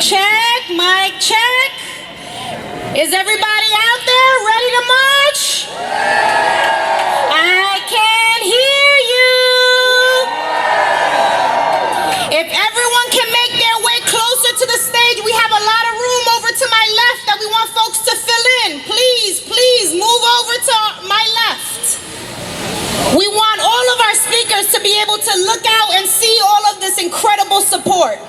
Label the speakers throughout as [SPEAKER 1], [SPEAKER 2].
[SPEAKER 1] Check, mic check. Is everybody out there ready to march? I can hear you. If everyone can make their way closer to the stage, we have a lot of room over to my left that we want folks to fill in. Please move over to my left. We want all of our speakers to be able to look out and see all of this incredible support.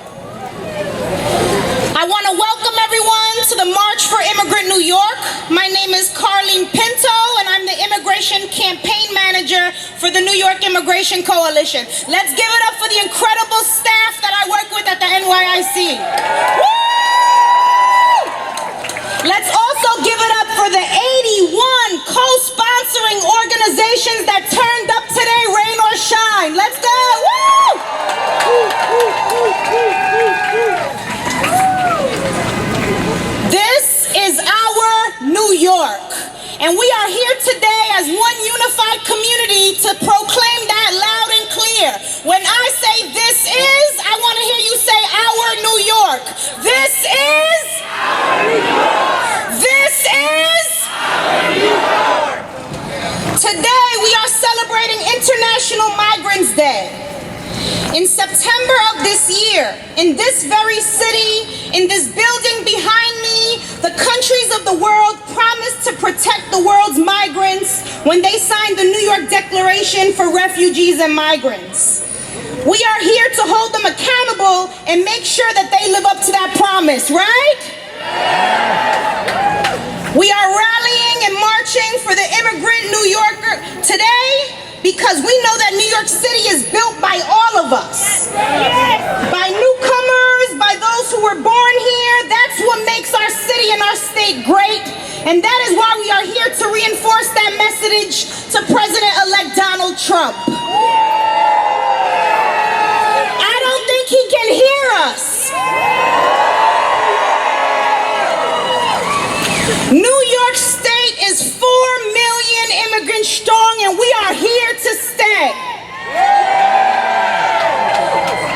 [SPEAKER 1] I want to welcome everyone to the March for Immigrant New York. My name is Carlene Pinto, and I'm the Immigration Campaign Manager for the New York Immigration Coalition. Let's give it up for the incredible staff that I work with at the NYIC. Woo! Let's also give it up for the 81 co-sponsoring organizations that turned up today, rain or shine. Let's go! Woo! This is our New York, and we are here today as one unified community to proclaim that loud and clear. When I say this is, I want to hear you say our New York. This is our New York. This is our New York. Today we are celebrating International Migrants Day. In September of this year, in this very city, in this building behind me, the countries of the world promised to protect the world's migrants when they signed the New York Declaration for Refugees and Migrants. We are here to hold them accountable and make sure that they live up to that promise, right? We are rallying and marching for the immigrant New Yorker today, because we know that New York City is built by all of us. By newcomers, by those who were born here. That's what makes our city and our state great. And that is why we are here to reinforce that message to President-elect Donald Trump. I don't think he can hear us. New York State is 4 million immigrants strong, and we are here to stay.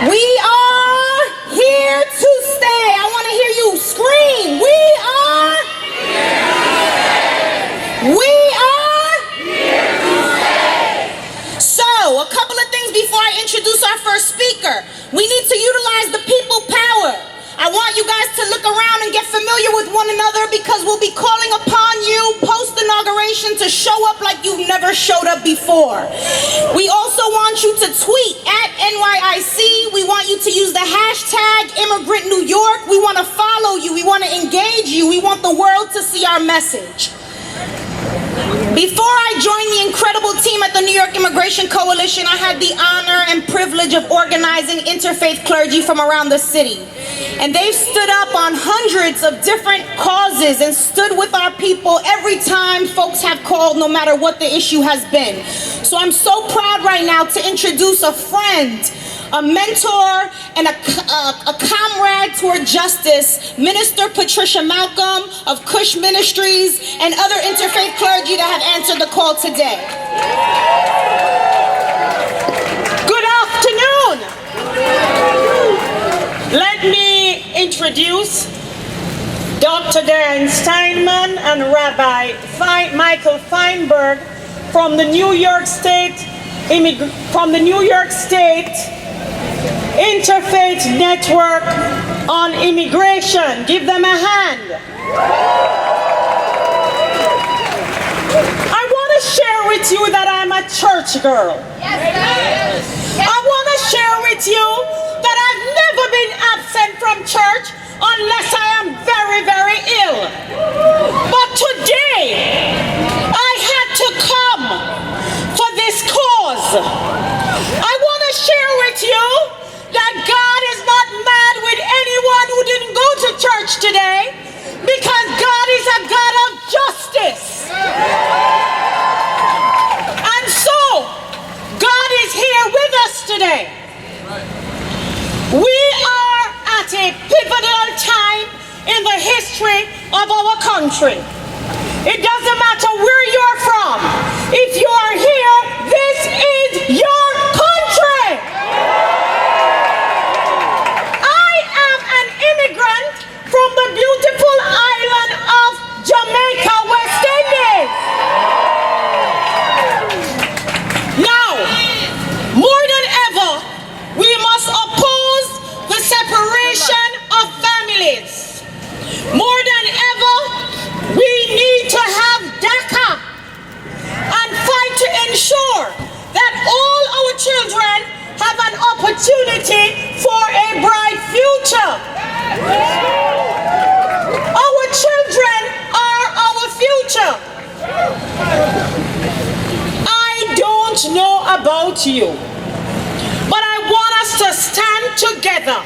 [SPEAKER 1] We are here to stay. I want to hear you scream. We are here to stay. So, a couple of things before I introduce our first speaker. We need to utilize the people power. I want you guys to look around and get familiar with one another, because we'll be calling upon you post-inauguration to show up like you've never showed up before. We also want you to tweet at NYIC. We want you to use the hashtag Immigrant New York. We want to follow you. We want to engage you. We want the world to see our message. Before I joined the incredible team at the New York Immigration Coalition, I had the honor and privilege of organizing interfaith clergy from around the city. And they've stood up on hundreds of different causes and stood with our people every time folks have called, no matter what the issue has been. So I'm so proud right now to introduce a friend, a mentor, and a comrade toward justice, Minister Patricia Malcolm of Cush Ministries and other interfaith clergy that have answered the call today. Good afternoon. Let me introduce Dr. Dan Steinman and Rabbi Michael Feinberg from the New York State Interfaith Network on Immigration. Give them a hand. I want to share with you that I'm a church girl. Yes. I want to share with you that I've never been absent from church unless I am very, very ill. But today, I had to come for this cause. I want to share with you that God is not mad with anyone who didn't go to church today, because God is a God of justice. And so, God is here with us today. We are at a pivotal time in the history of our country. It doesn't matter where you're from. If you are here, this is your country. I am an immigrant opportunity for a bright future. Our children are our future. I don't know about you, but I want us to stand together.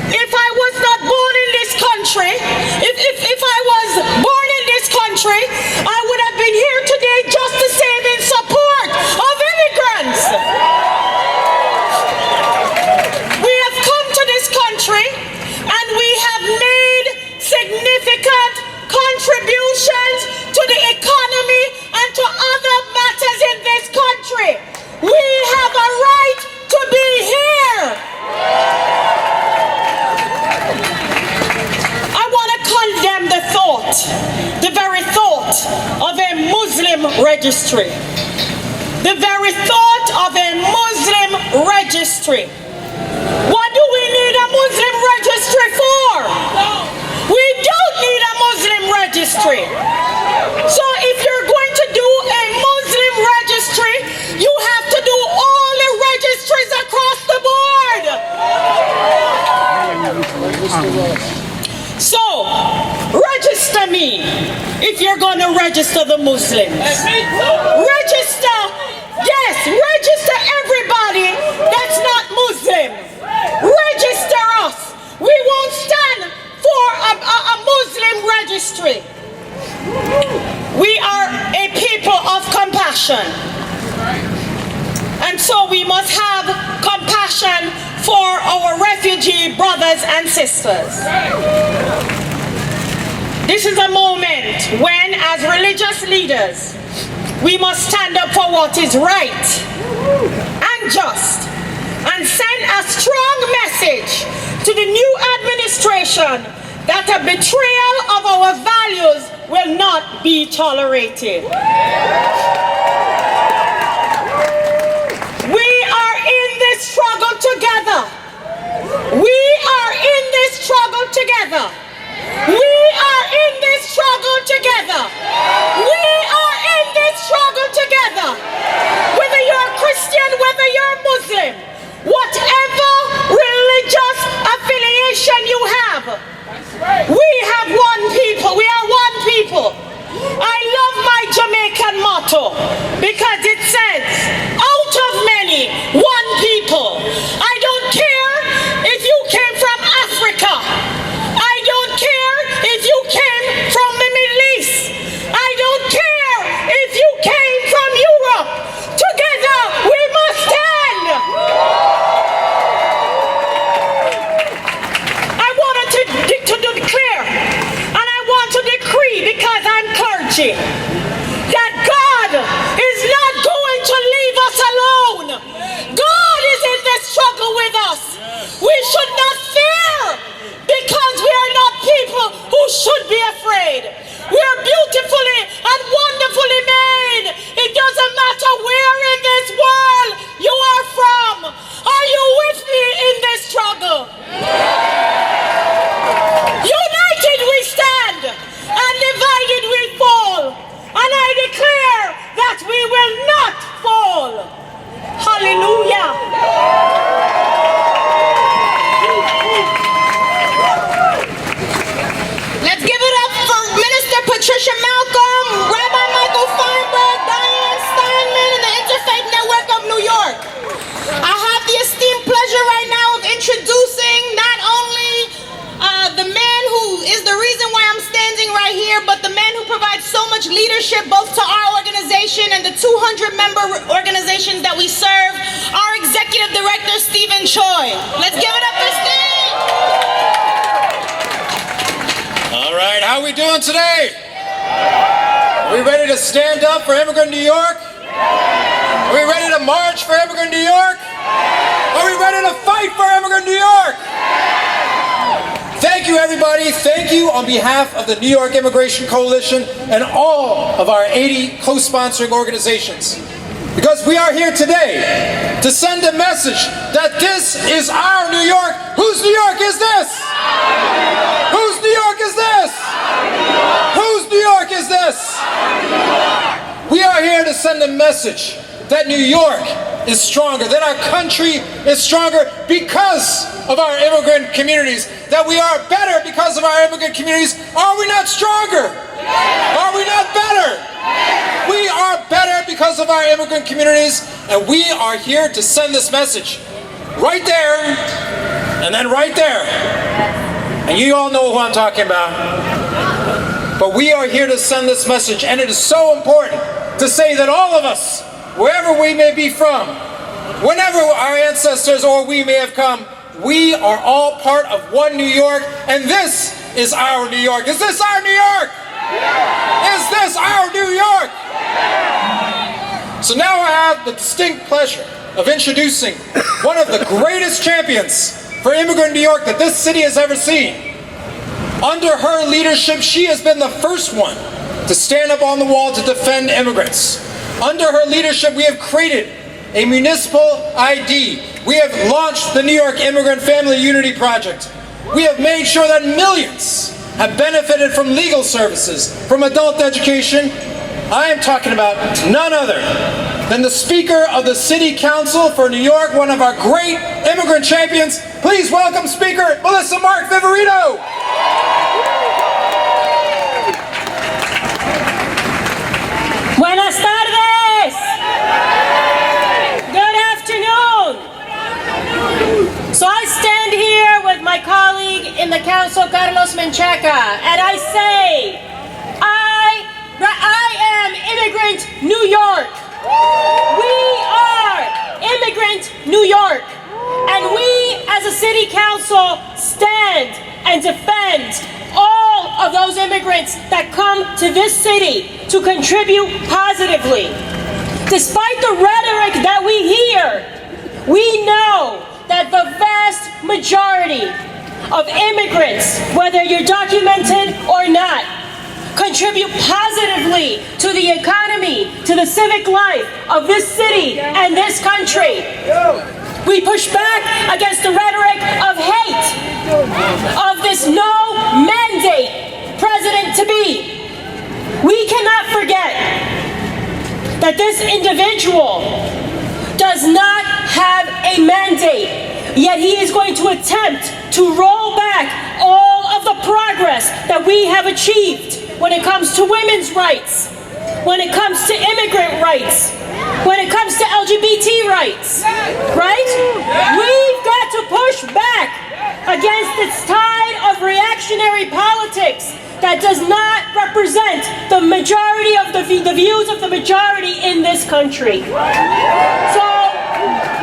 [SPEAKER 1] If I was not born in this country, if I was born in this country, I would have been here today just the same in support of immigrants. We have come to this country and we have made significant contributions to the economy and to other matters in this country. We have a right to be here. I want to condemn the thought, the very thought of a Muslim registry. The very thought of a Muslim registry. What do we need a Muslim registry for? We don't need a Muslim registry. So if you're going to do a Muslim registry, you have to do all the registries across the board. So, register me if you're going to register the Muslims. Register, yes, register everybody that's not Muslim. Register us. We won't stand for a Muslim registry. We are a people of compassion. And so we must have compassion for our refugee brothers and sisters. This is a moment when, as religious leaders, we must stand up for what is right and just and send a strong message to the new administration that a betrayal of our values will not be tolerated. We are in this struggle together. We are in this struggle together. We are in this struggle together. We are in this struggle together. Whether you're Christian, whether you're Muslim, whatever religious affiliation you have, we have one people. We are one people. I love my Jamaican motto because it says, out of many, one people. I don't care if you came from Africa. I don't care if you came from the Middle East. I don't care if you came from Europe. Together we must stand. I wanted to declare and I want to decree, because I'm clergy, that God is not going to leave us alone. God is in this struggle with us. We should not fear, because we are not people who should be afraid. We are beautifully and wonderfully made. It doesn't matter where in this world you are from. Are you with me in this struggle? United we stand, and divided we fall. And I declare that we will not fall. Hallelujah. Let's give it up for Minister Patricia Malcolm, Rabbi Michael Feinberg, Diane Steinman, and the Interfaith Network of New York. I have the esteemed pleasure right now of introducing not only the man who is the reason why I'm standing right here, but the man who provides so much leadership both to our organization and the 200-member organizations that we serve, our Executive Director, Stephen Choi. Let's give it up for Steve!
[SPEAKER 2] All right, how are we doing today? Are we ready to stand up for Immigrant New York? Are we ready to march for Immigrant New York? Are we ready to fight for Immigrant New York? Thank you, everybody. Thank you on behalf of the New York Immigration Coalition and all of our 80 co-sponsoring organizations. Because we are here today to send a message that this is our New York. Whose New York is this? Whose New York is this? Whose New York is this? We are here to send a message that New York is stronger, that our country is stronger because of our immigrant communities, that we are better because of our immigrant communities. Are we not stronger? Are we not better? We are better because of our immigrant communities, and we are here to send this message right there, and then right there. And you all know who I'm talking about. But we are here to send this message, and it is so important to say that all of us, wherever we may be from, whenever our ancestors or we may have come, we are all part of one New York, and this is our New York. Is this our New York? Is this our New York? So now I have the distinct pleasure of introducing one of the greatest champions for immigrant New York that this city has ever seen. Under her leadership, she has been the first one to stand up on the wall to defend immigrants. Under her leadership, we have created a municipal ID. We have launched the New York Immigrant Family Unity Project. We have made sure that millions have benefited from legal services, from adult education. I am talking about none other than the Speaker of the City Council for New York, one of our great immigrant champions. Please welcome Speaker Melissa Mark-Viverito.
[SPEAKER 3] Buenas tardes. Good afternoon. So I stand here with my colleague in the council, Carlos Menchaca, and I say, I am Immigrant New York. We are Immigrant New York. And we, as a city council, stand and defend all of those immigrants that come to this city to contribute positively. Despite the rhetoric that we hear, we know that the vast majority of immigrants, whether you're documented or not, contribute positively to the economy, to the civic life of this city and this country. We push back against the rhetoric of hate, of this no mandate president-to-be. We cannot forget that this individual does not have a mandate, yet he is going to attempt to roll back all of the progress that we have achieved when it comes to women's rights, when it comes to immigrant rights, when it comes to LGBT rights, right? We've got to push back against this tide of reactionary politics that does not represent the majority of the views of the majority in this country. So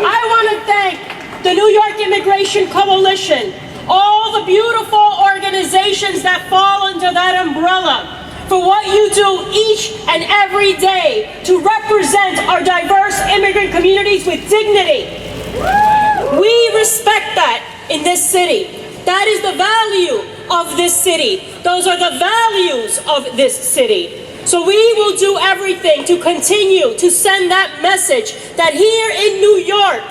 [SPEAKER 3] I want to thank the New York Immigration Coalition, all the beautiful organizations that fall under that umbrella, for what you do each and every day to represent our diverse immigrant communities with dignity. We respect that in this city. That is the value of this city. Those are the values of this city. So we will do everything to continue to send that message that here in New York,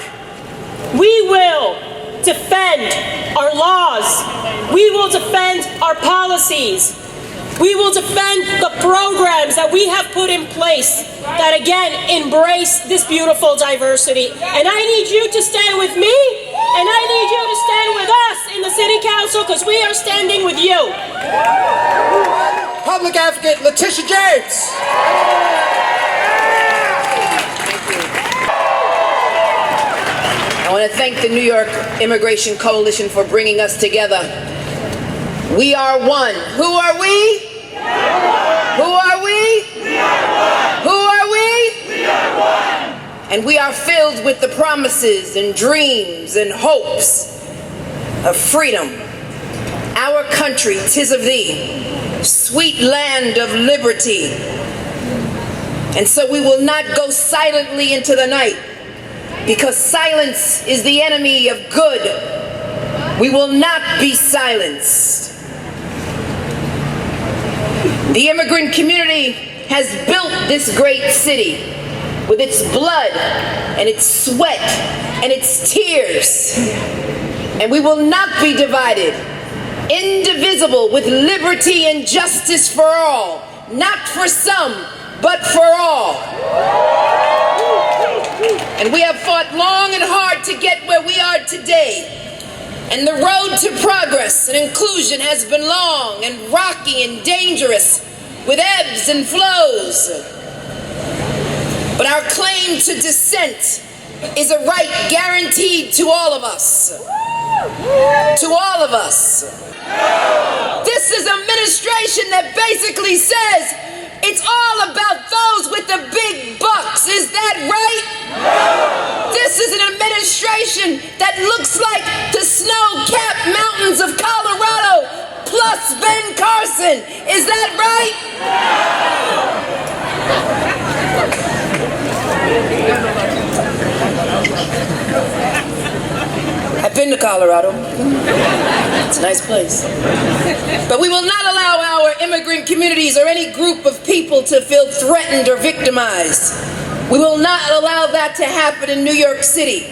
[SPEAKER 3] we will defend our laws. We will defend our policies. We will defend the programs that we have put in place that, again, embrace this beautiful diversity. And I need you to stand with me, and I need you to stand with us in the City Council, because we are standing with you.
[SPEAKER 2] Public Advocate Latitia James.
[SPEAKER 4] I want to thank the New York Immigration Coalition for bringing us together. We are one. Who are we? Who are we? Who are we? And we are filled with the promises and dreams and hopes of freedom. Our country, 'tis of thee, sweet land of liberty. And so we will not go silently into the night, because silence is the enemy of good. We will not be silenced. The immigrant community has built this great city with its blood and its sweat and its tears. And we will not be divided, indivisible, with liberty and justice for all, not for some, but for all. And we have fought long and hard to get where we are today. And the road to progress and inclusion has been long and rocky and dangerous, with ebbs and flows. But our claim to dissent is a right guaranteed to all of us. To all of us. This is an administration that basically says it's all about those with the big bucks. Is that right? This is an administration that looks like the snow-capped mountains of Colorado plus Ben Carson. Is that right? I've been to Colorado. It's a nice place. But we will not allow our immigrant communities or any group of people to feel threatened or victimized. We will not allow that to happen in New York City.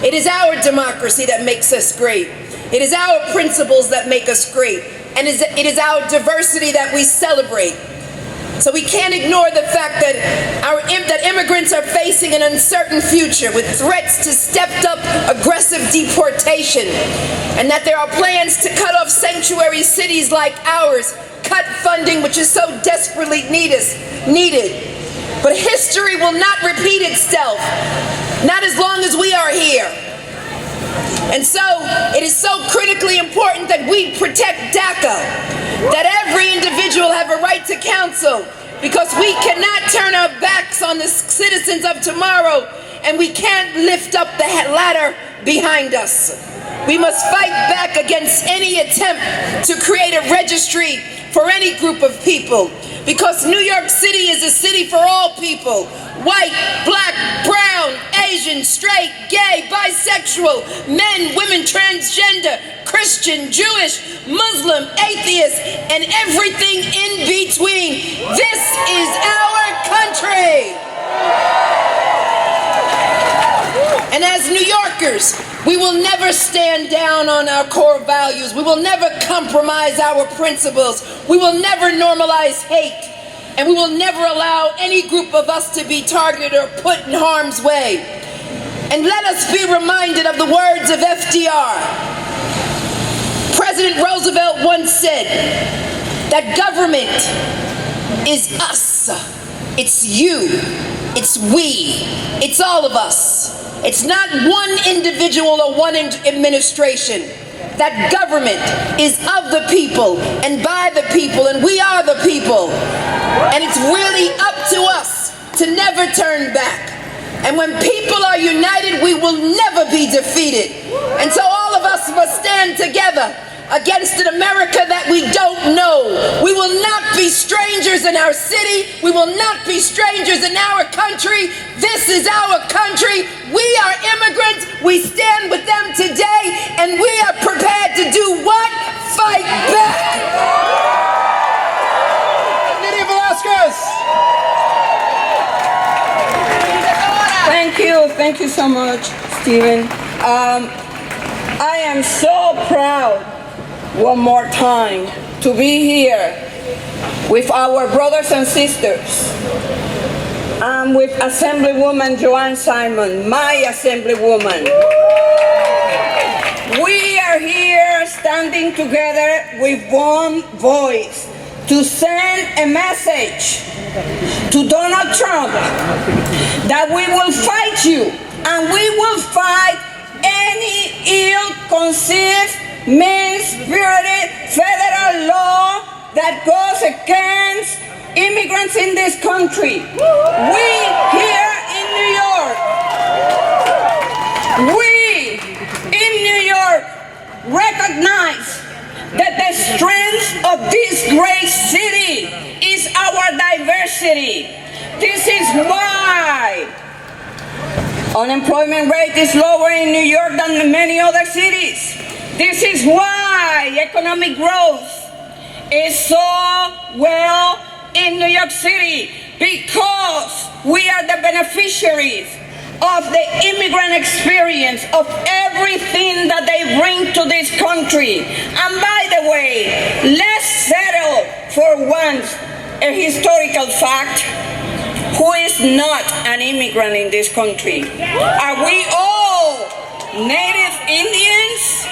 [SPEAKER 4] It is our democracy that makes us great. It is our principles that make us great. And it is our diversity that we celebrate. So we can't ignore the fact that immigrants are facing an uncertain future with threats to stepped up aggressive deportation, and that there are plans to cut off sanctuary cities like ours, cut funding which is so desperately needed. But history will not repeat itself, not as long as we are here. And so it is so critically important that we protect DACA, that every individual have a right to counsel, because we cannot turn our backs on the citizens of tomorrow, and we can't lift up the ladder behind us. We must fight back against any attempt to create a registry for any group of people, because New York City is a city for all people. White, black, brown, Asian, straight, gay, bisexual, men, women, transgender, Christian, Jewish, Muslim, atheist, and everything in between. This is our country. And as New Yorkers, we will never stand down on our core values. We will never compromise our principles. We will never normalize hate. And we will never allow any group of us to be targeted or put in harm's way. And let us be reminded of the words of FDR. President Roosevelt once said that government is us. It's you. It's we. It's all of us. It's not one individual or one administration. That government is of the people and by the people, and we are the people. And it's really up to us to never turn back. And when people are united, we will never be defeated. And so all of us must stand together against an America that we don't know. We will not be strangers in our city. We will not be strangers in our country. This is our country. We are immigrants. We stand with them today, and we are prepared to do what? Fight back.
[SPEAKER 2] Nydia Velázquez.
[SPEAKER 5] Thank you so much, Stephen. I am so proud, one more time, to be here with our brothers and sisters. I'm with Assemblywoman Joanne Simon, my Assemblywoman. We are here standing together with one voice to send a message to Donald Trump that we will fight you, and we will fight any ill-conceived, mean-spirited federal law that goes against immigrants in this country. We here in New York, we in New York recognize that the strength of this great city is our diversity. This is why unemployment rate is lower in New York than in many other cities. This is why economic growth is so well in New York City, because we are the beneficiaries of the immigrant experience, of everything that they bring to this country. And by the way, let's settle for once a historical fact. who is not an immigrant in this country? Are we all native Indians?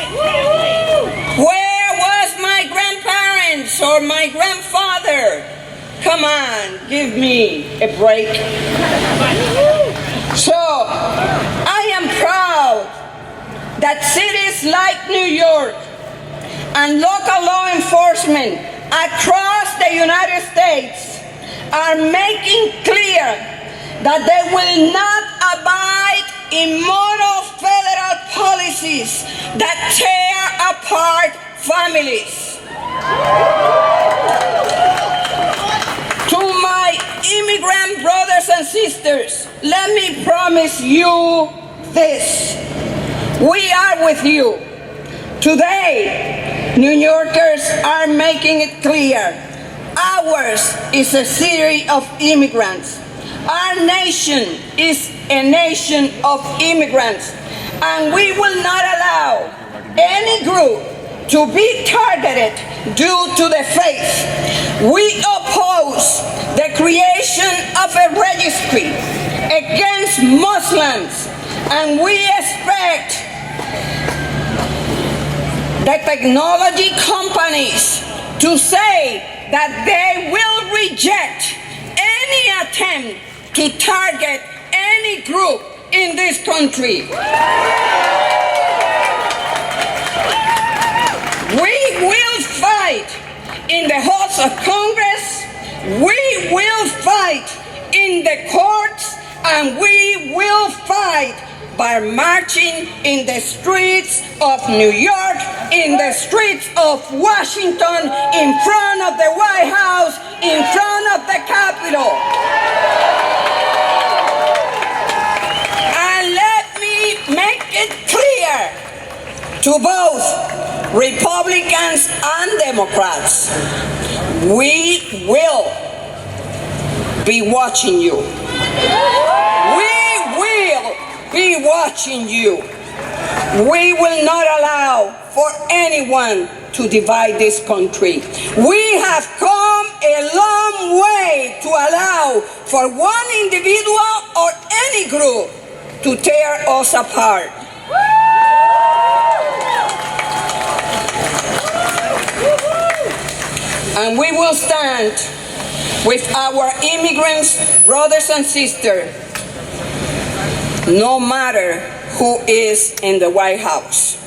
[SPEAKER 5] Where was my grandparents or my grandfather? Come on, give me a break. So, I am proud that cities like New York and local law enforcement across the United States are making clear that they will not abide immoral federal policies that tear apart families. To my immigrant brothers and sisters, let me promise you this. We are with you. Today, New Yorkers are making it clear. Ours is a city of immigrants. Our nation is a nation of immigrants. And we will not allow any group to be targeted due to their faith. We oppose the creation of a registry against Muslims, and we expect the technology companies to say that they will reject any attempt to target any group in this country. We will fight in the halls of Congress, we will fight in the courts, and we will fight by marching in the streets of New York, in the streets of Washington, in front of the White House, in front of the Capitol. And let me make it clear to both Republicans and Democrats, we will be watching you. We will be watching you. We will not allow for anyone to divide this country. We have come a long way to allow for one individual or any group to tear us apart. And we will stand with our immigrants, brothers and sisters, no matter who is in the White House.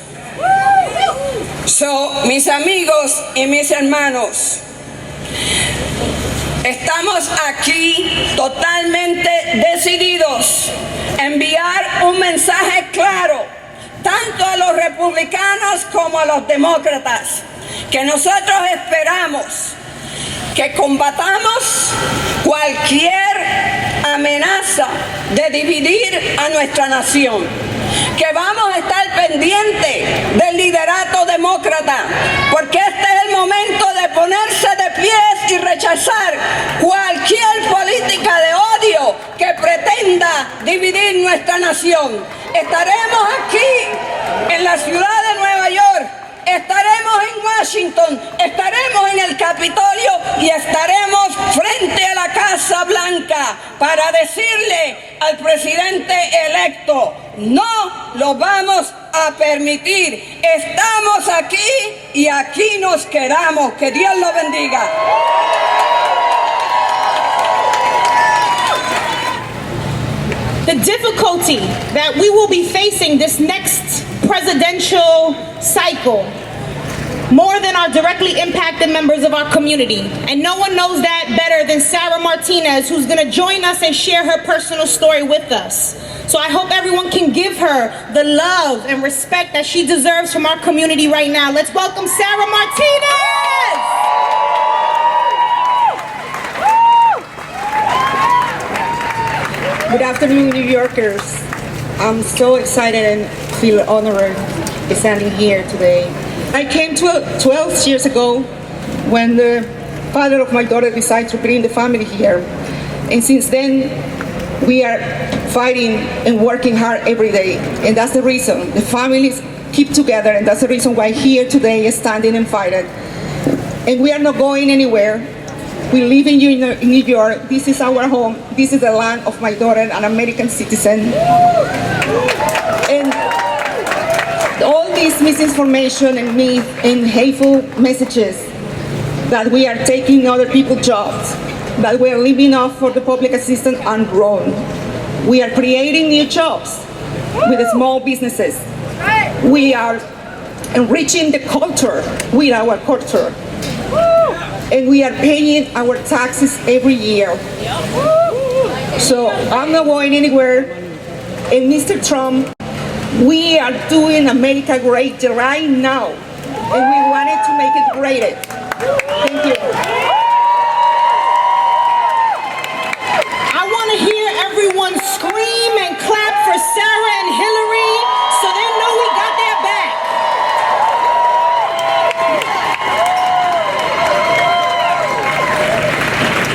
[SPEAKER 5] So, mis amigos y mis hermanos, estamos aquí totalmente decididos a enviar un mensaje claro, tanto a los republicanos como a los demócratas, que nosotros esperamos que combatamos cualquier amenaza de dividir a nuestra nación, que vamos a estar pendientes del liderato demócrata, porque este es el momento de ponerse de pies y rechazar cualquier política de odio que pretenda dividir nuestra nación. Estaremos aquí en la ciudad de Nueva York, estaremos en Washington, estaremos en el Capitolio y estaremos frente a la Casa Blanca para decirle al presidente electo, no lo vamos a permitir. Estamos aquí y aquí nos quedamos. Que Dios lo bendiga.
[SPEAKER 1] The difficulty that we will be facing this next presidential cycle, more than our directly impacted members of our community. And no one knows that better than Sara Martinez, who's gonna join us and share her personal story with us. So I hope everyone can give her the love and respect that she deserves from our community right now. Let's welcome Sara Martinez!
[SPEAKER 6] Good afternoon, New Yorkers. I'm so excited and feel honored standing here today. I came 12 years ago when the father of my daughter decided to bring the family here. And since then, we are fighting and working hard every day. And that's the reason the families keep together, and that's the reason why here today is standing and fighting. And we are not going anywhere. We live in New York. This is our home. This is the land of my daughter, an American citizen. And all this misinformation and myth and hateful messages that we are taking other people's jobs, that we are living off for the public assistance and wrong. We are creating new jobs with the small businesses. We are enriching the culture with our culture. And we are paying our taxes every year. So I'm not going anywhere. And Mr. Trump, we are doing America great right now. And we wanted to make it greater. Thank you.
[SPEAKER 1] I want to hear everyone scream and clap for Sara and Hillary so they know we got their back.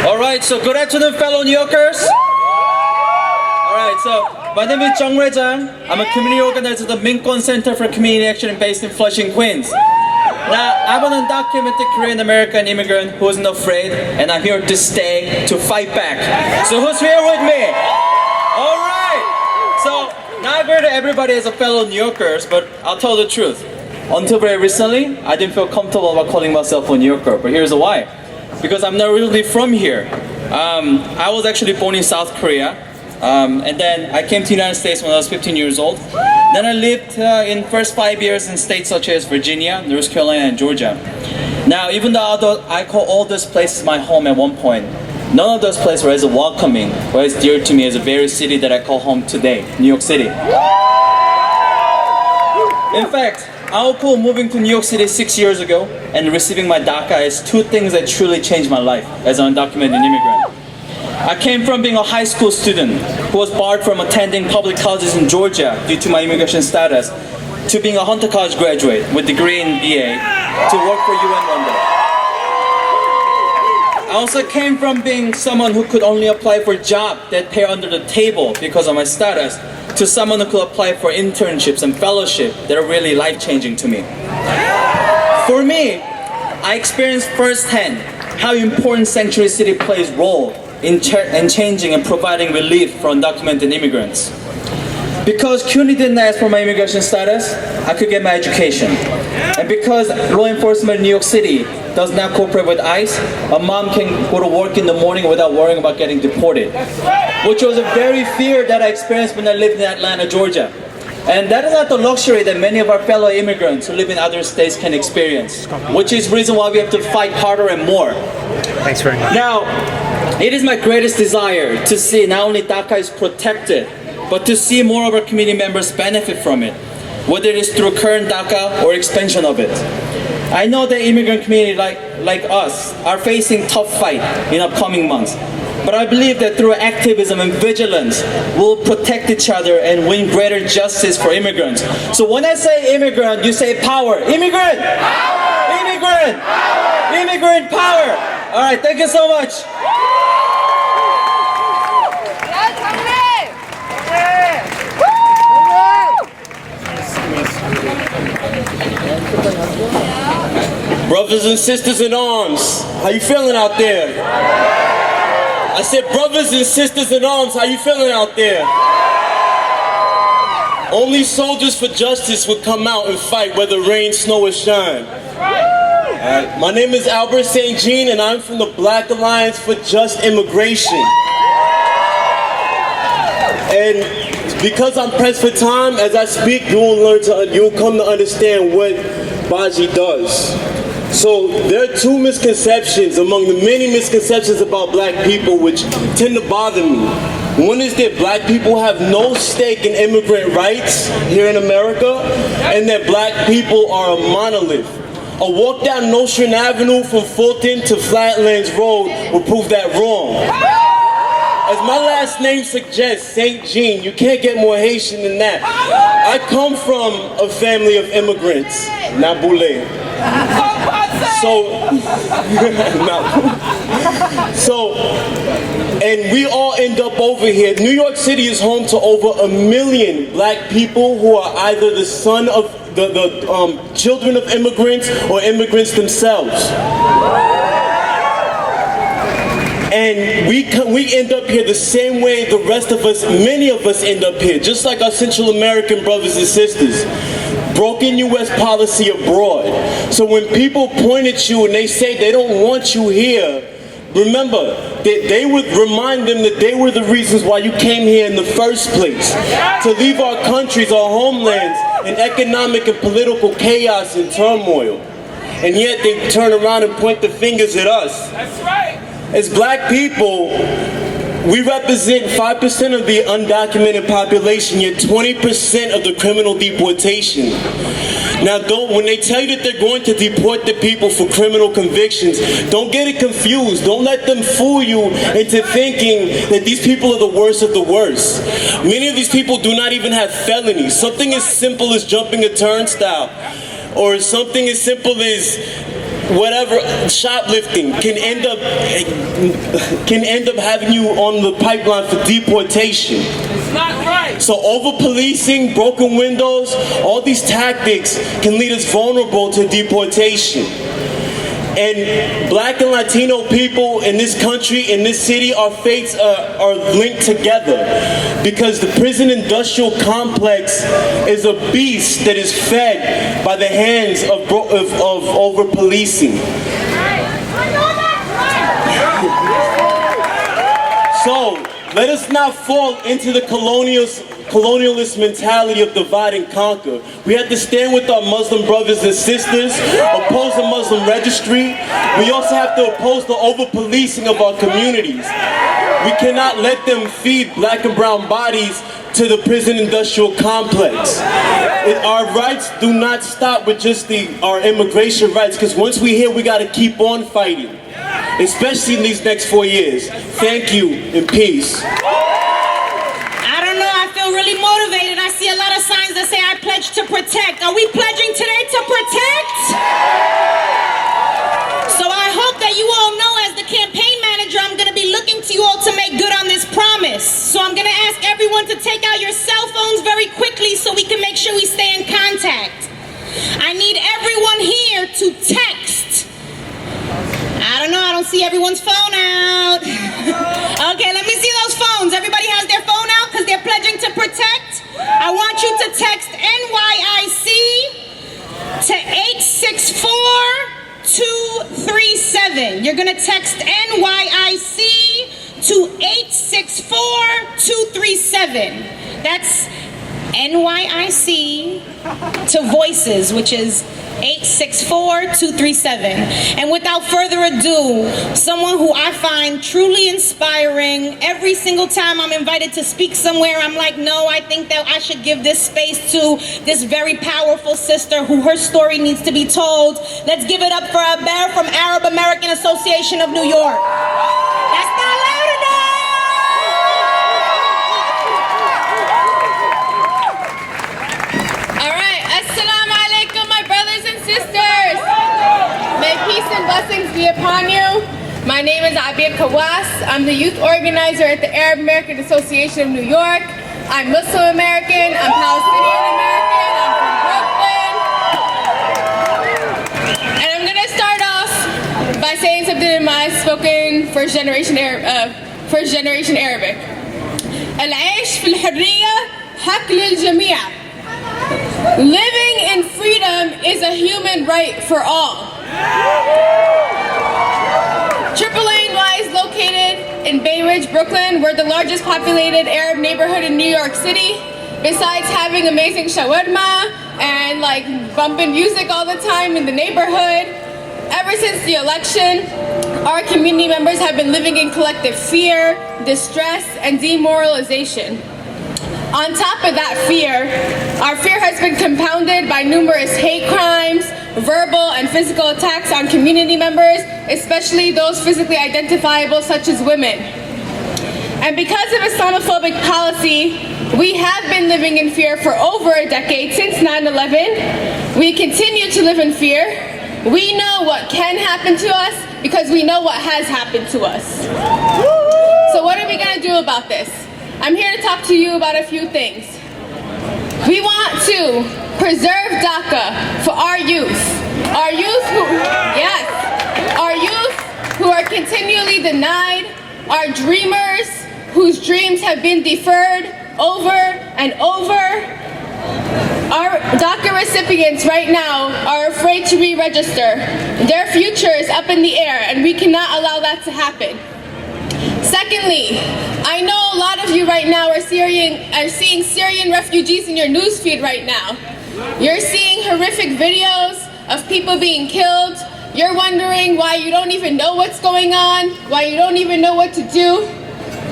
[SPEAKER 7] All right, so good afternoon, fellow New Yorkers. All right, so my name is Jung Rae Jang. I'm a community organizer at the Minikwon Center for Community Action based in Flushing, Queens. Now, I'm an undocumented Korean American immigrant who isn't afraid, and I'm here to stay, to fight back. So who's here with me? All right. So now I've heard everybody as a fellow New Yorkers, but I'll tell the truth. Until very recently, I didn't feel comfortable about calling myself a New Yorker, but here's why. Because I'm not really from here. I was actually born in South Korea, and then I came to the United States when I was 15 years old. Then I lived in first 5 years in states such as Virginia, North Carolina, and Georgia. Now, even though I call all those places my home at one point, none of those places were as welcoming or as dear to me as the very city that I call home today, New York City. In fact, I recall moving to New York City 6 years ago and receiving my DACA as two things that truly changed my life as an undocumented immigrant. I came from being a high school student who was barred from attending public colleges in Georgia due to my immigration status, to being a Hunter College graduate with degree in BA to work for UN one day. I also came from being someone who could only apply for jobs that pay under the table because of my status, to someone who could apply for internships and fellowships that are really life-changing to me. For me, I experienced firsthand how important Sanctuary City plays a role in changing and providing relief for undocumented immigrants. Because CUNY didn't ask for my immigration status, I could get my education. And because law enforcement in New York City does not cooperate with ICE, a mom can go to work in the morning without worrying about getting deported. Which was a very fear that I experienced when I lived in Atlanta, Georgia. And that is not the luxury that many of our fellow immigrants who live in other states can experience. Which is the reason why we have to fight harder and more.
[SPEAKER 8] Thanks very much.
[SPEAKER 7] Now, it is my greatest desire to see not only DACA is protected, but to see more of our community members benefit from it, whether it is through current DACA or expansion of it. I know that immigrant community like us are facing tough fight in upcoming months, but I believe that through activism and vigilance, we'll protect each other and win greater justice for immigrants. So when I say immigrant, you say power. Immigrant! Power! Immigrant! Power! Immigrant power! All right, thank you so much.
[SPEAKER 9] Brothers and sisters in arms, how you feeling out there? I said, brothers and sisters in arms, how you feeling out there? Only soldiers for justice would come out and fight whether rain, snow, or shine. My name is Albert St. Jean, and I'm from the Black Alliance for Just Immigration. And because I'm pressed for time, as I speak, you'll come to understand what Baji does. So there are two misconceptions among the many misconceptions about black people which tend to bother me. One is that black people have no stake in immigrant rights here in America, and that black people are a monolith. A walk down Nostrand Avenue from Fulton to Flatlands Road will prove that wrong. As my last name suggests, St. Jean, you can't get more Haitian than that. I come from a family of immigrants, Naboulé. And we all end up over here. New York City is home to over 1 million black people who are either the son of the children of immigrants or immigrants themselves. And we end up here the same way the rest of us, many of us end up here, just like our Central American brothers and sisters. Broken U.S. policy abroad. So when people point at you and they say they don't want you here, remember that they would remind them that they were the reasons why you came here in the first place. To leave our countries, our homelands, in economic and political chaos and turmoil. And yet they turn around and point the fingers at us. That's right. As black people, we represent 5% of the undocumented population, yet 20% of the criminal deportation. Now, when they tell you that they're going to deport the people for criminal convictions, don't get it confused. Don't let them fool you into thinking that these people are the worst of the worst. Many of these people do not even have felonies. Something as simple as jumping a turnstile, or something as simple as whatever, shoplifting, can end up having you on the pipeline for deportation. It's not right. So over-policing, broken windows, all these tactics can lead us vulnerable to deportation. And black and Latino people in this country, in this city, our fates are linked together, because the prison industrial complex is a beast that is fed by the hands of over-policing. So, let us not fall into the colonialist mentality of divide and conquer. We have to stand with our Muslim brothers and sisters, oppose the Muslim registry. We also have to oppose the over-policing of our communities. We cannot let them feed black and brown bodies to the prison industrial complex. Our rights do not stop with just our immigration rights, because once we're here, we got to keep on fighting, especially in these next 4 years. Thank you, and peace.
[SPEAKER 1] Really motivated. I see a lot of signs that say I pledge to protect. Are we pledging today to protect? So I hope that you all know, as the campaign manager, I'm going to be looking to you all to make good on this promise. So I'm going to ask everyone to take out your cell phones very quickly so we can make sure we stay in contact. I need everyone here to text. I don't know, I don't see everyone's phone out. Okay, let me see those phones. Everybody has their phone out because they're pledging to protect. I want you to text NYIC to 864-237. You're gonna text NYIC to 864-237. That's NYIC to voices, which is 864-237. And without further ado, someone who I find truly inspiring. Every single time I'm invited to speak somewhere, I'm like, no, I think that I should give this space to this very powerful sister who her story needs to be told. Let's give it up for Aber from Arab American Association of New York. That's not loud enough.
[SPEAKER 8] Sisters, may peace and blessings be upon you. My name is Aber Kawas. I'm the youth organizer at the Arab American Association of New York. I'm Muslim American, I'm Palestinian American, I'm from Brooklyn. And I'm gonna start off by saying something in my spoken first generation Arabic. العيش في الحرية حق للجميع. Living in freedom is a human right for all. AAA is located in Bay Ridge, Brooklyn. We're the largest populated Arab neighborhood in New York City. Besides having amazing shawarma and like bumping music all the time in the neighborhood, ever since the election, our community members have been living in collective fear, distress, and demoralization. On top of that fear, our fear has been compounded by numerous hate crimes, verbal and physical attacks on community members, especially those physically identifiable such as women. And because of Islamophobic policy, we have been living in fear for over a decade, since 9/11. We continue to live in fear. We know what can happen to us because we know what has happened to us. So what are we gonna do about this? I'm here to talk to you about a few things. We want to preserve DACA for our youth. Our youth who are continually denied are dreamers whose dreams have been deferred over and over. Our DACA recipients right now are afraid to re-register. Their future is up in the air, and we cannot allow that to happen. Secondly, I know a lot of you right now are seeing Syrian refugees in your newsfeed right now. You're seeing horrific videos of people being killed. You're wondering why you don't even know what's going on, why you don't even know what to do.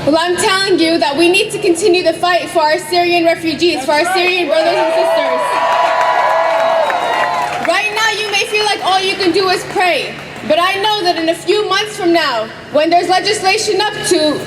[SPEAKER 8] Well, I'm telling you that we need to continue the fight for our Syrian refugees, for our Syrian brothers and sisters. Right now, you may feel like all you can do is pray. But I know that in a few months from now, when there's legislation up to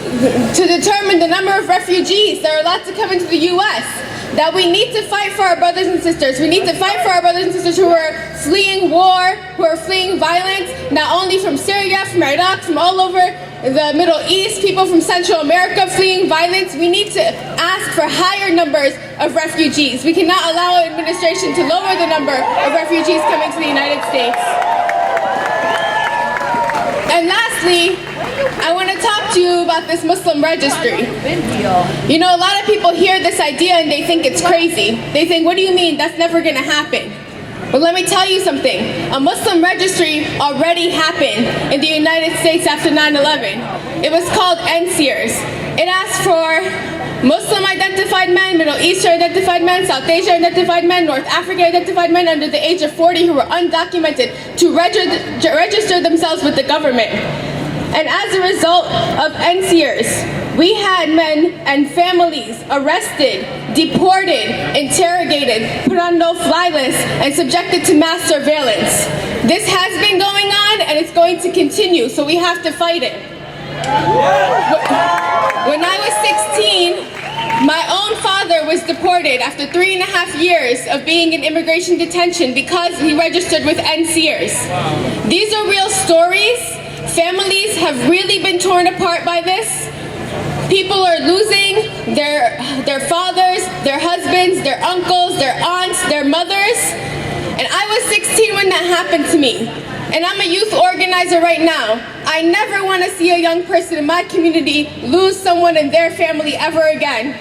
[SPEAKER 8] determine the number of refugees that are allowed to come into the U.S., that we need to fight for our brothers and sisters. We need to fight for our brothers and sisters who are fleeing war, who are fleeing violence, not only from Syria, from Iraq, from all over the Middle East, people from Central America fleeing violence. We need to ask for higher numbers of refugees. We cannot allow our administration to lower the number of refugees coming to the United States. And lastly, I want to talk to you about this Muslim registry. You know, a lot of people hear this idea and they think it's crazy. They think, what do you mean? That's never going to happen. But let me tell you something. A Muslim registry already happened in the United States after 9/11. It was called NSEERS. It asked for Muslim identified men, Middle Eastern identified men, South Asia identified men, North Africa identified men under the age of 40 who were undocumented to register themselves with the government. And as a result of NSEERS, we had men and families arrested, deported, interrogated, put on no-fly lists, and subjected to mass surveillance. This has been going on and it's going to continue, so we have to fight it. When I was 16, my own father was deported after 3.5 years of being in immigration detention because he registered with NSEERS. These are real stories. Families have really been torn apart by this. People are losing their fathers, their husbands, their uncles, their aunts, their mothers. And I was 16 when that happened to me. And I'm a youth organizer right now. I never want to see a young person in my community lose someone in their family ever again.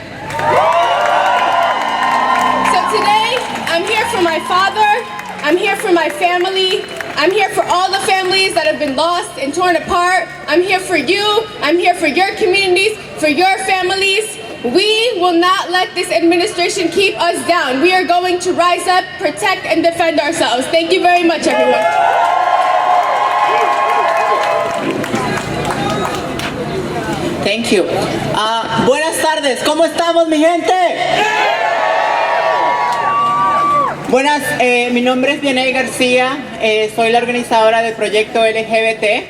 [SPEAKER 8] So today, I'm here for my father, I'm here for my family, I'm here for all the families that have been lost and torn apart. I'm here for you, I'm here for your communities, for your families. We will not let this administration keep us down. We are going to rise up, protect, and defend ourselves. Thank you very much, everyone.
[SPEAKER 10] Thank you. Buenas tardes, ¿cómo estamos, mi gente? Buenas, mi nombre es Vianey García, soy la organizadora del proyecto LGBT.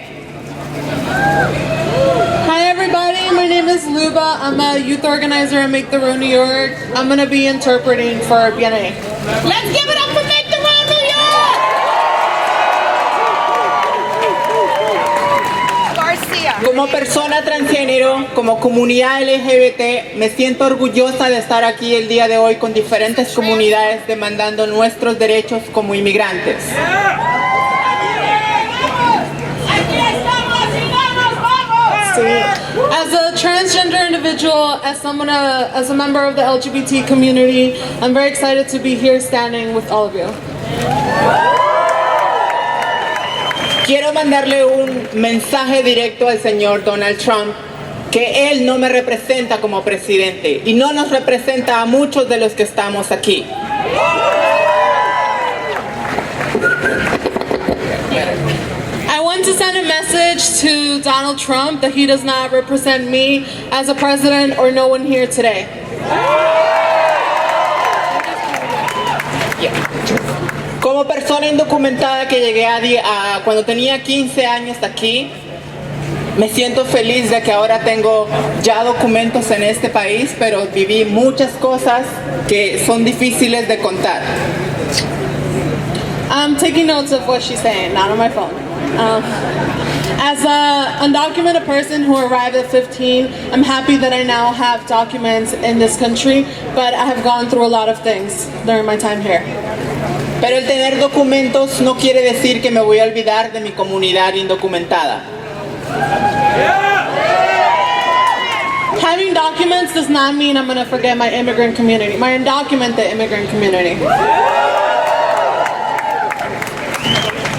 [SPEAKER 11] Hi everybody, my name is Luba. I'm a youth organizer at Make the Road New York. I'm going to be interpreting for Vianey.
[SPEAKER 1] Let's give it up for Make the Road New York! Garcia.
[SPEAKER 10] Como persona transgénero, como comunidad LGBT, me siento orgullosa de estar aquí el día de hoy con diferentes comunidades demandando nuestros derechos como inmigrantes.
[SPEAKER 11] As a transgender individual, as a member of the LGBT community, I'm very excited to be here standing with all of you.
[SPEAKER 10] Quiero mandarle un mensaje directo al señor Donald Trump, que él no me representa como presidente y no nos representa a muchos de los que estamos aquí.
[SPEAKER 11] I want to send a message to Donald Trump that he does not represent me as a president or no one here today.
[SPEAKER 10] Como persona indocumentada que llegué cuando tenía 15 años aquí, me siento feliz de que ahora tengo ya documentos en este país, pero viví muchas cosas que son difíciles de contar.
[SPEAKER 11] I'm taking notes of what she's saying, not on my phone. As an undocumented person who arrived at 15, I'm happy that I now have documents in this country, but I have gone through a lot of things during my time here.
[SPEAKER 10] Pero el tener documentos no quiere decir que me voy a olvidar de mi comunidad indocumentada.
[SPEAKER 11] Having documents does not mean I'm going to forget my immigrant community, my undocumented immigrant community.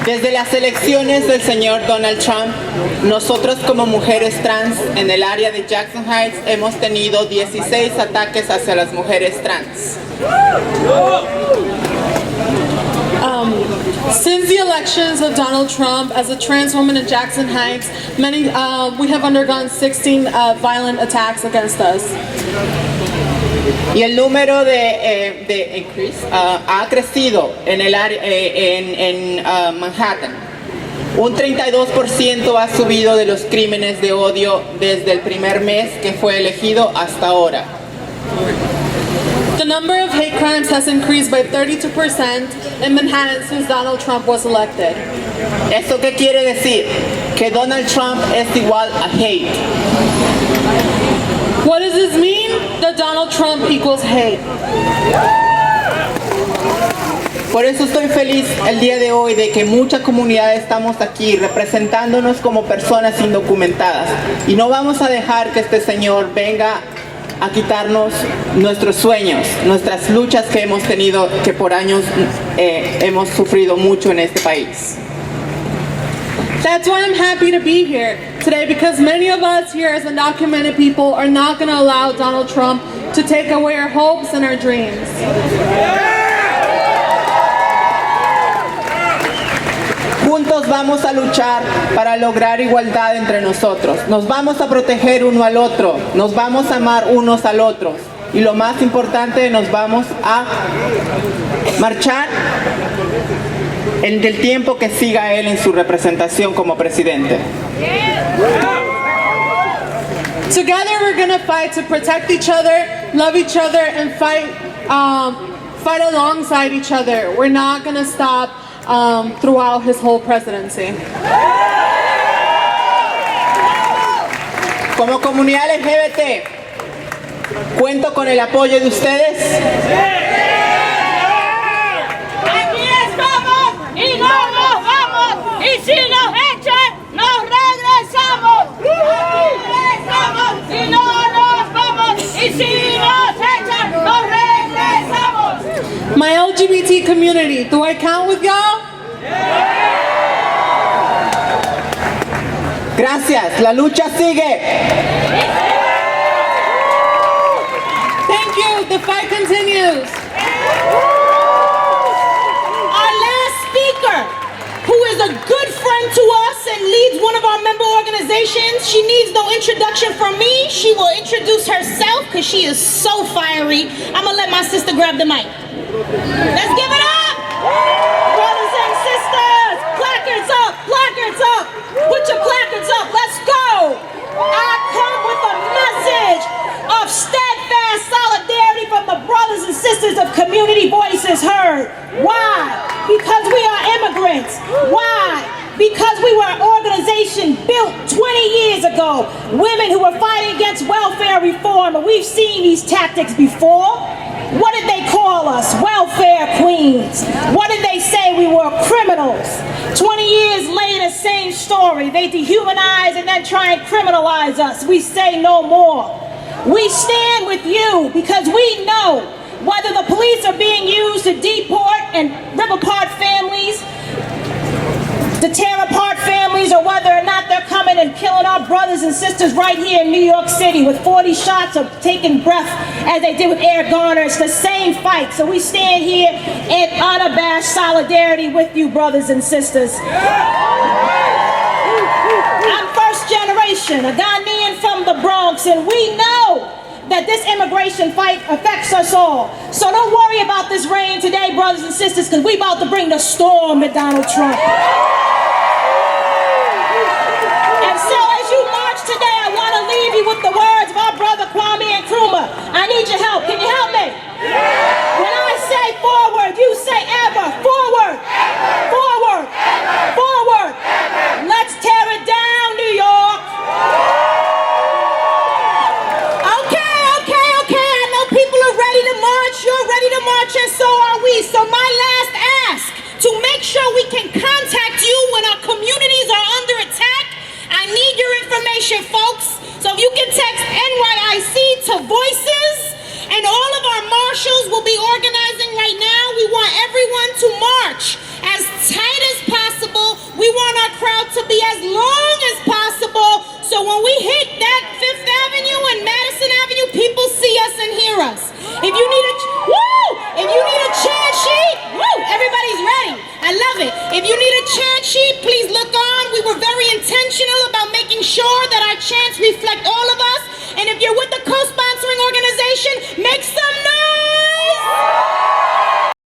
[SPEAKER 10] Desde las elecciones del señor Donald Trump, nosotros como mujeres trans en el área de Jackson Heights hemos tenido 16 ataques hacia las mujeres trans.
[SPEAKER 11] Since the elections of Donald Trump, as a trans woman in Jackson Heights, we have undergone 16 violent attacks against us.
[SPEAKER 10] Y el número de increase ha crecido en el área en Manhattan. Un 32% ha subido de los crímenes de odio desde el primer mes que fue elegido hasta ahora.
[SPEAKER 11] The number of hate crimes has increased by 32% in Manhattan since Donald Trump was elected.
[SPEAKER 10] ¿Eso qué quiere decir? Que Donald Trump es igual a hate.
[SPEAKER 11] What does this mean? That Donald Trump equals hate.
[SPEAKER 10] Por eso estoy feliz el día de hoy de que mucha comunidad estamos aquí representándonos como personas indocumentadas y no vamos a dejar que este señor venga a quitarnos nuestros sueños, nuestras luchas que hemos tenido, que por años hemos sufrido mucho en este país.
[SPEAKER 11] That's why I'm happy to be here today, because many of us here as undocumented people are not going to allow Donald Trump to take away our hopes and our dreams.
[SPEAKER 10] Juntos vamos a luchar para lograr igualdad entre nosotros. Nos vamos a proteger uno al otro, nos vamos a amar unos al otro y lo más importante, nos vamos a marchar en el tiempo que siga él en su representación como presidente.
[SPEAKER 11] Together we're going to fight to protect each other, love each other, and fight alongside each other. We're not going to stop throughout his whole presidency.
[SPEAKER 10] Como comunidad LGBT, ¿cuento con el apoyo de ustedes?
[SPEAKER 1] Aquí estamos y no nos vamos. Y si nos echan, nos regresamos. Aquí estamos y no nos vamos. Y si nos echan, nos regresamos.
[SPEAKER 11] My LGBT community, do I count with y'all?
[SPEAKER 10] Gracias, la lucha sigue.
[SPEAKER 11] Thank you, the fight continues.
[SPEAKER 1] Our last speaker, who is a good friend to us and leads one of our member organizations, she needs no introduction from me. She will introduce herself because she is so fiery. I'm gonna let my sister grab the mic. Let's give it up! Brothers and sisters, placards up, placards up. Put your placards up, let's go. I come with a message of steadfast solidarity from the brothers and sisters of Community Voices Heard. Why? Because we are immigrants. Why? Because we were an organization built 20 years ago. Women who were fighting against welfare reform, and we've seen these tactics before. What did they call us? Welfare queens. What did they say? We were criminals. 20 years later, same story. They dehumanize and then try and criminalize us. We say no more. We stand with you because we know whether the police are being used to deport and rip apart families, to tear apart families, or whether or not they're coming and killing our brothers and sisters right here in New York City with 40 shots of taking breath as they did with Air Garner. It's the same fight. So we stand here in unabashed solidarity with you, brothers and sisters. I'm first generation, a Ghanaian from the Bronx, and we know that this immigration fight affects us all. So don't worry about this rain today, brothers and sisters, because we about to bring the storm at Donald Trump. And so as you march today, I want to leave you with the words of our brother Kwame Nkrumah. I need your help. Can you help me? When I say forward, you say ever. Forward. Forward. Forward. Let's tear it down, New York. You're ready to march, and so are we. So my last ask, to make sure we can contact you when our communities are under attack, I need your information, folks. So if you can text NYIC our chants reflect all of us. And if you're with the co-sponsoring organization, make